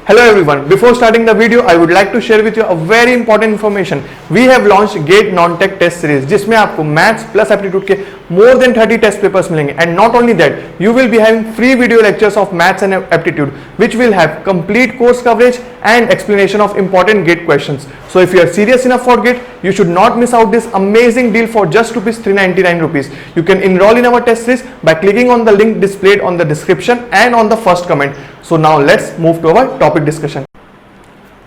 Hello everyone. Before starting the video, I would like to share with you a very important information. We have launched GATE Non-Tech Test Series, जिसमें आपको maths plus aptitude के more than 30 test papers मिलेंगे. And not only that, you will be having free video lectures of maths and aptitude, which will have complete course coverage and explanation of important GATE questions. So if you are serious enough for GATE, you should not miss out this amazing deal for just ₹399. You can enroll in our test series by clicking on the link displayed on the description and on the first comment. So now let's move to our topic discussion.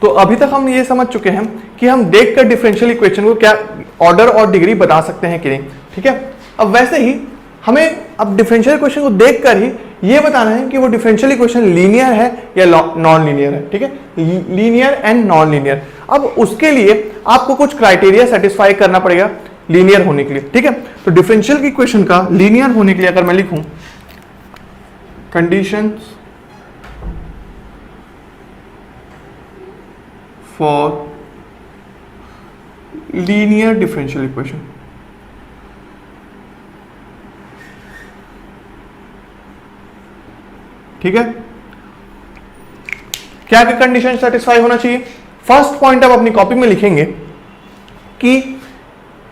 तो अभी तक हम ये समझ चुके हैं कि हम देखकर डिफरेंशियल इक्वेशन को क्या ऑर्डर और डिग्री बता सकते हैं कि नहीं. ठीक है. अब वैसे ही हमें अब डिफरेंशियल इक्वेशन को देखकर ही ये बताना है कि वो डिफरेंशियल इक्वेशन लीनियर है या नॉन लीनियर है. ठीक है. Linear and non linear. अब उसके लिए आपको कुछ क्राइटेरिया सेटिस्फाई करना पड़ेगा लीनियर होने के लिए. ठीक है. तो डिफरेंशियल इक्वेशन का लीनियर होने के लिए अगर मैं लिखूं conditions for linear differential equation. ठीक है. क्या क्या कंडीशन सेटिस्फाई होना चाहिए? फर्स्ट पॉइंट आप अपनी कॉपी में लिखेंगे कि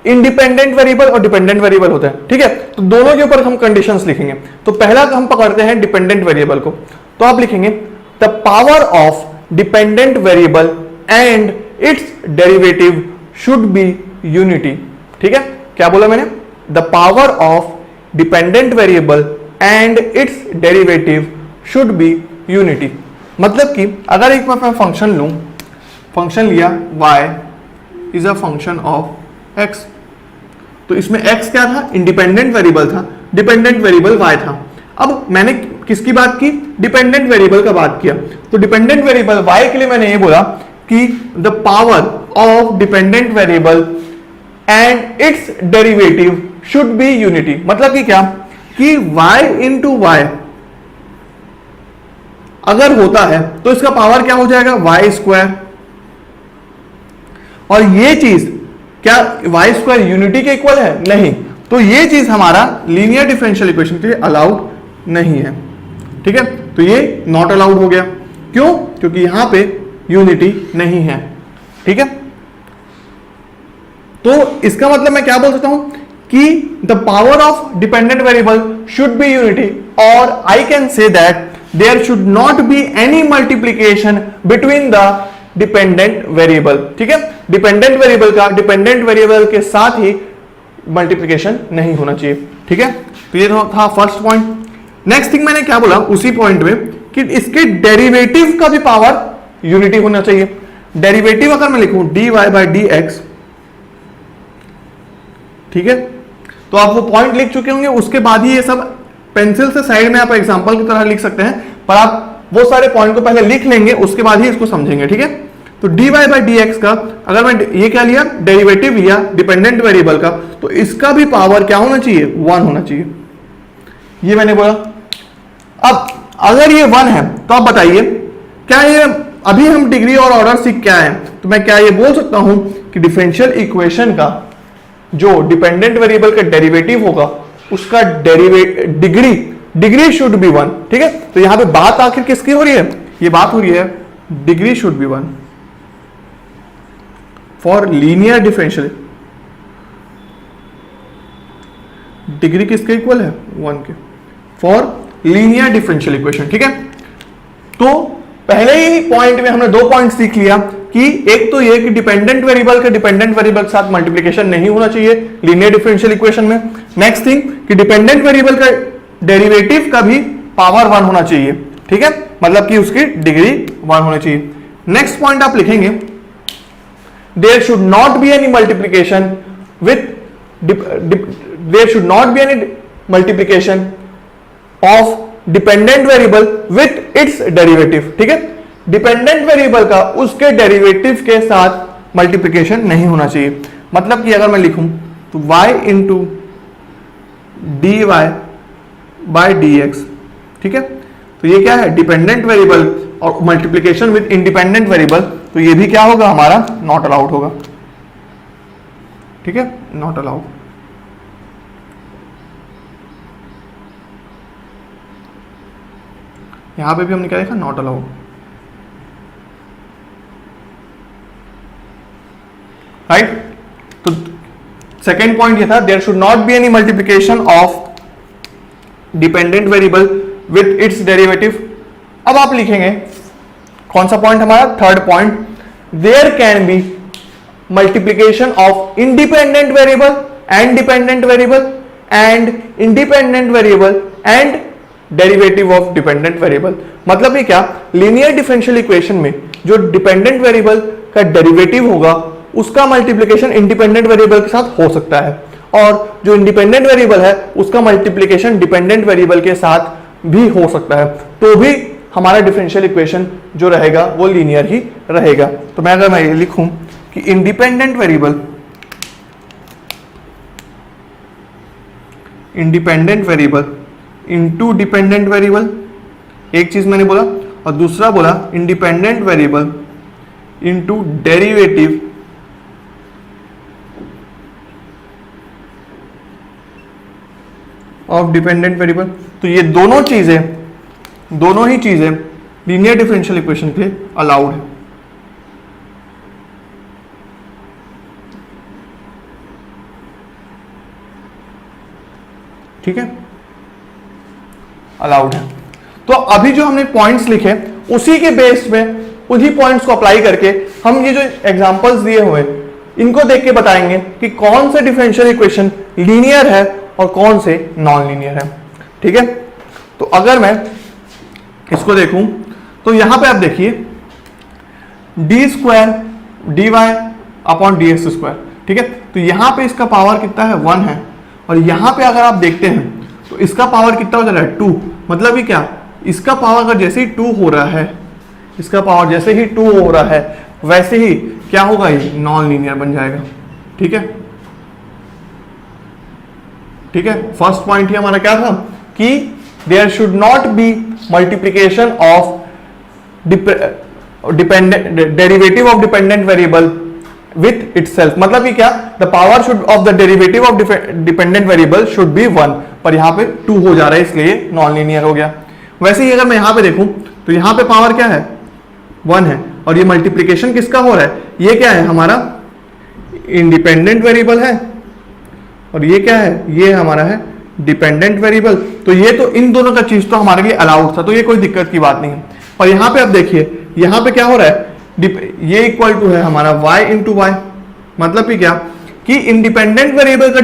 इंडिपेंडेंट वेरिएबल और डिपेंडेंट वेरिएबल होता है. ठीक है. तो दोनों के ऊपर हम कंडीशंस लिखेंगे. तो पहला हम पकड़ते हैं डिपेंडेंट वेरिएबल को. तो आप लिखेंगे the power of dependent variable and it's derivative should be unity. ठीक है. क्या बोला मैंने? The power of dependent variable and it's derivative should be unity. मतलब कि अगर एक मैं फंक्शन लूं, फंक्शन लिया y is a function of x, तो इसमें x क्या था? इंडिपेंडेंट वेरिएबल था, डिपेंडेंट वेरिएबल y था. अब मैंने किसकी बात की? डिपेंडेंट वेरिएबल का बात किया. तो डिपेंडेंट वेरिएबल y के लिए मैंने ये बोला कि the power of dependent variable and it's derivative should be unity. मतलब कि क्या कि y इंटू वाई अगर होता है तो इसका पावर क्या हो जाएगा? y square. और ये चीज क्या y स्क्वायर यूनिटी के इक्वल है? नहीं. तो ये चीज हमारा लीनियर डिफरेंशियल इक्वेशन के लिए अलाउड नहीं है. ठीक है. तो ये नॉट अलाउड हो गया. क्यों? क्योंकि यहां पे यूनिटी नहीं है. ठीक है. तो इसका मतलब मैं क्या बोल सकता हूं कि the power of dependent variable should be unity, और I can say that there should not be any multiplication between the dependent variable. ठीक है. डिपेंडेंट वेरिएबल का डिपेंडेंट वेरिएबल के साथ ही मल्टीप्लीकेशन नहीं होना चाहिए. ठीक है. तो ये था फर्स्ट पॉइंट. नेक्स्ट थिंग मैंने क्या बोला उसी पॉइंट में कि इसके डेरिवेटिव का भी पावर यूनिटी होना चाहिए. डेरिवेटिव अगर मैं लिखूं dy बाई डी एक्स, ठीक है, तो आप वो पॉइंट लिख चुके होंगे. उसके बाद ही ये सब पेंसिल से साइड में आप एग्जांपल की तरह लिख सकते हैं, पर आप वो सारे पॉइंट को पहले लिख लेंगे, उसके बाद ही इसको समझेंगे. ठीक है. तो dy बाई डी एक्स का अगर मैं ये क्या लिया, डेरिवेटिव लिया डिपेंडेंट वेरिएबल का, तो इसका भी पावर क्या होना चाहिए? 1 होना चाहिए. ये मैंने बोला. अब अगर ये 1 है तो आप बताइए क्या ये, अभी हम डिग्री और ऑर्डर सीख क्या है, तो मैं क्या ये बोल सकता हूं कि डिफरेंशियल इक्वेशन का जो डिपेंडेंट वेरिएबल का डेरिवेटिव होगा उसका डिग्री शुड बी 1. ठीक है. तो यहां पे बात आखिर किसकी हो रही है? ये बात हो रही है degree should be 1 for linear differential. Degree किसके इक्वल है? 1 के, फॉर लीनियर डिफरेंशियल इक्वेशन. ठीक है. तो पहले ही पॉइंट में हमने 2 पॉइंट सीख लिया कि एक तो ये कि डिपेंडेंट वेरिएबल के डिपेंडेंट वेरिएबल के साथ मल्टीप्लिकेशन नहीं होना चाहिए लीनियर डिफरेंशियल इक्वेशन में. नेक्स्ट थिंग कि डिपेंडेंट वेरिएबल का डेरिवेटिव का भी पावर 1 होना चाहिए. ठीक है. मतलब कि उसकी डिग्री 1 होनी चाहिए. नेक्स्ट पॉइंट आप लिखेंगे there should not be any multiplication there should not be any multiplication of dependent variable with its derivative. ठीक है. डिपेंडेंट वेरिएबल का उसके डेरिवेटिव के साथ मल्टीप्लिकेशन नहीं होना चाहिए. मतलब कि अगर मैं लिखूं तो y into D Y by D X. ठीक है. तो ये क्या है? डिपेंडेंट वेरिएबल और मल्टीप्लिकेशन विथ इंडिपेंडेंट वेरिएबल. तो ये भी क्या होगा? हमारा नॉट अलाउड होगा. ठीक है. Not allowed. यहां पे भी हमने क्या देखा? Not allowed. राइट। तो सेकेंड पॉइंट ये था, there should not be any multiplication of dependent variable with its derivative. अब आप लिखेंगे कौन सा पॉइंट हमारा, third point, there can be multiplication of independent variable and dependent variable and independent variable and derivative of dependent variable. मतलब ये क्या, linear differential equation में जो डिपेंडेंट वेरिएबल का डेरिवेटिव होगा उसका मल्टीप्लिकेशन इंडिपेंडेंट वेरिएबल के साथ हो सकता है, और जो इंडिपेंडेंट वेरिएबल है उसका मल्टीप्लिकेशन डिपेंडेंट वेरिएबल के साथ भी हो सकता है, तो भी हमारा डिफरेंशियल इक्वेशन जो रहेगा वो लीनियर ही रहेगा। तो मैं अगर ये लिखूं कि independent variable into dependent variable, एक चीज मैंने बोला, और दूसरा बोला independent variable into derivative of dependent variable. तो ये दोनों ही चीजें लीनियर डिफरेंशियल इक्वेशन के लिए अलाउड है। ठीक है, अलाउड है। तो अभी जो हमने पॉइंट्स लिखे उसी के बेस में उन्हीं पॉइंट्स को अप्लाई करके हम ये जो एग्जांपल्स दिए हुए इनको देख के बताएंगे कि कौन से डिफरेंशियल इक्वेशन लीनियर है और कौन से नॉन लीनियर है। ठीक है, तो अगर मैं इसको देखूं तो यहां पे आप देखिए D square D Y upon D X square. ठीक है, तो यहां पे इसका पावर कितना है, 1 है, और यहां पे अगर आप देखते हैं तो इसका पावर कितना हो जा रहा है, 2। मतलब ये क्या, इसका पावर अगर जैसे ही 2 हो रहा है, इसका पावर जैसे ही 2 हो रहा है वैसे ही क्या होगा, ये नॉन लीनियर बन जाएगा। ठीक है, ठीक है, फर्स्ट पॉइंट ही हमारा क्या था कि there should not be multiplication of derivative of dependent variable with itself. मतलब कि क्या, the power should of the derivative of dependent variable should be 1, पर यहां पे 2 हो जा रहा है इसलिए नॉन लीनियर हो गया। वैसे ही अगर मैं यहां पे देखूं तो यहां पे पावर क्या है, 1 है, और ये मल्टीप्लीकेशन किसका हो रहा है, ये क्या है हमारा इंडिपेंडेंट वेरिएबल है, और ये क्या है, ये हमारा है डिपेंडेंट वेरिएबल। तो ये तो इन दोनों का चीज तो हमारे लिए अलाउड था, तो ये कोई दिक्कत की बात नहीं है। और यहां पे आप देखिए यहां पे क्या हो रहा है, ये इक्वल टू है हमारा y इंटू वाई। मतलब कि क्या कि इंडिपेंडेंट वेरिएबल का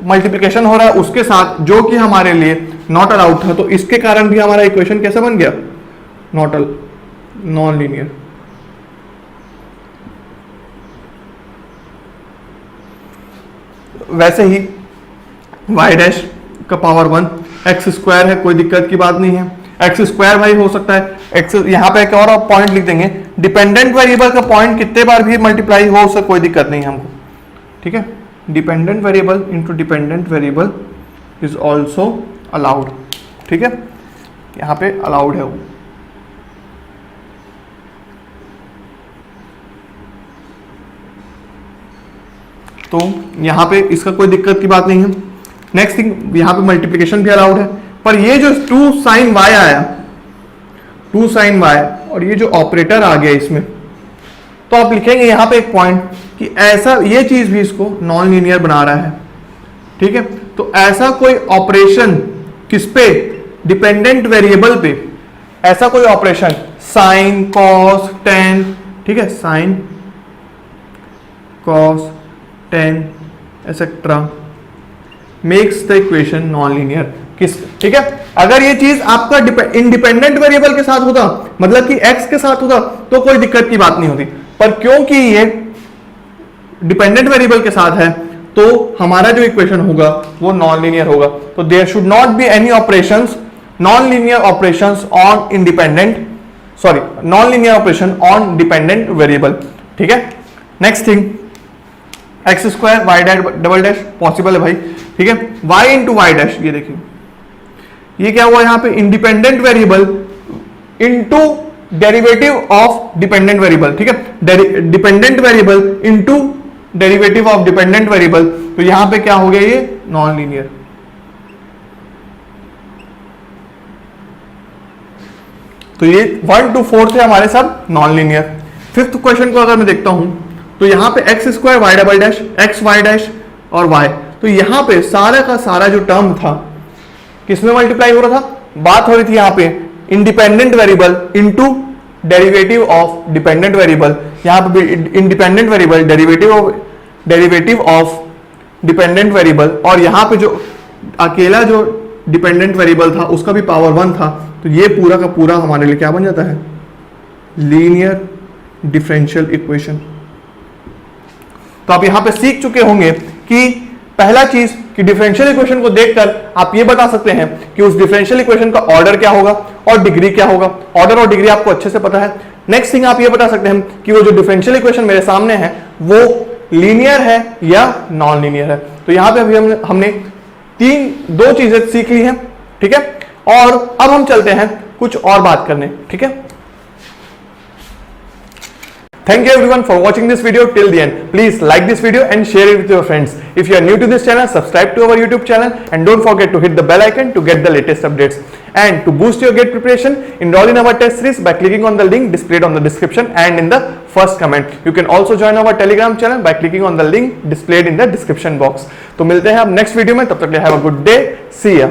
मल्टीप्लिकेशन हो रहा है उसके साथ जो कि हमारे लिए नॉट अलाउड था, तो इसके कारण भी हमारा इक्वेशन कैसा बन गया, नॉन लीनियर। वैसे ही y डैश का पावर 1, एक्स स्क्वायर है, कोई दिक्कत की बात नहीं है, एक्स स्क्वायर भाई हो सकता है एक्स। यहां पे एक और पॉइंट लिख देंगे, डिपेंडेंट वेरिएबल का पॉइंट कितने बार भी मल्टीप्लाई हो उससे कोई दिक्कत नहीं है हमको। ठीक है, dependent variable into dependent variable is also allowed. ठीक है, यहां पे अलाउड है वो। तो यहां पे इसका कोई दिक्कत की बात नहीं है। नेक्स्ट थिंग, यहां पे मल्टीप्लिकेशन भी अलाउड है, पर ये जो 2 sin y आया, 2 sin y, और ये जो ऑपरेटर आ गया इसमें, तो आप लिखेंगे यहां पे एक पॉइंट कि ऐसा ये चीज भी इसको नॉन लीनियर बना रहा है। ठीक है, तो ऐसा कोई ऑपरेशन किस पे, डिपेंडेंट वेरिएबल पे, ऐसा कोई ऑपरेशन साइन कॉस टेन, ठीक है, sine cos tan etcetera makes the equation non linear. किस, ठीक है, अगर ये चीज आपका इंडिपेंडेंट वेरिएबल के साथ होता, मतलब कि x के साथ होता, तो कोई दिक्कत की बात नहीं होती, पर क्योंकि ये डिपेंडेंट वेरिएबल के साथ है तो हमारा जो इक्वेशन होगा वो नॉन लीनियर होगा। तो there should not be any operations, non linear operations on independent, sorry non linear operation on dependent variable. ठीक है, next thing, X square Y dash double dash possible है भाई। ठीक है, y इंटू वाई डैश, ये देखिए ये क्या हुआ यहां पे, independent variable into derivative of dependent variable. ठीक है, dependent variable into derivative of dependent variable, तो यहां पे क्या हो गया, ये नॉन लीनियर। तो ये 1 to 4 थे हमारे सब नॉन लीनियर। फिफ्थ क्वेश्चन को अगर मैं देखता हूं तो तो यहां पे X square Y double dash X Y dash और वाई, तो यहां पे सारा का सारा जो टर्म था किसमें मल्टीप्लाई हो रहा था, बात हो रही थी यहां पे independent variable into derivative of dependent variable, यहां पे independent variable derivative of dependent variable, और यहां पे जो अकेला जो डिपेंडेंट वेरिएबल था उसका भी पावर 1 था, तो ये पूरा का पूरा हमारे लिए क्या बन जाता है, लीनियर डिफरेंशियल इक्वेशन। तो आप यहां पे सीख चुके होंगे कि पहला चीज कि डिफरेंशियल इक्वेशन को देखकर आप ये बता सकते हैं कि उस डिफरेंशियल इक्वेशन का ऑर्डर क्या होगा और डिग्री क्या होगा, ऑर्डर और डिग्री आपको अच्छे से पता है। नेक्स्ट थिंग आप ये बता सकते हैं कि वो जो डिफरेंशियल इक्वेशन मेरे सामने है वो लीनियर है या नॉन लीनियर है। तो यहां पे अभी हमने दो चीजें सीख ली हैं, ठीक है, और अब हम चलते हैं कुछ और बात करने, ठीक है। Thank you everyone for watching this video till the end. Please like this video and share it with your friends. If you are new to this channel, subscribe to our YouTube channel and don't forget to hit the bell icon to get the latest updates. And to boost your GATE preparation, enroll in our test series by clicking on the link displayed on the description and in the first comment. You can also join our Telegram channel by clicking on the link displayed in the description box. तो मिलते हैं अब next video में, तब तक के लिए have a good day, सी या।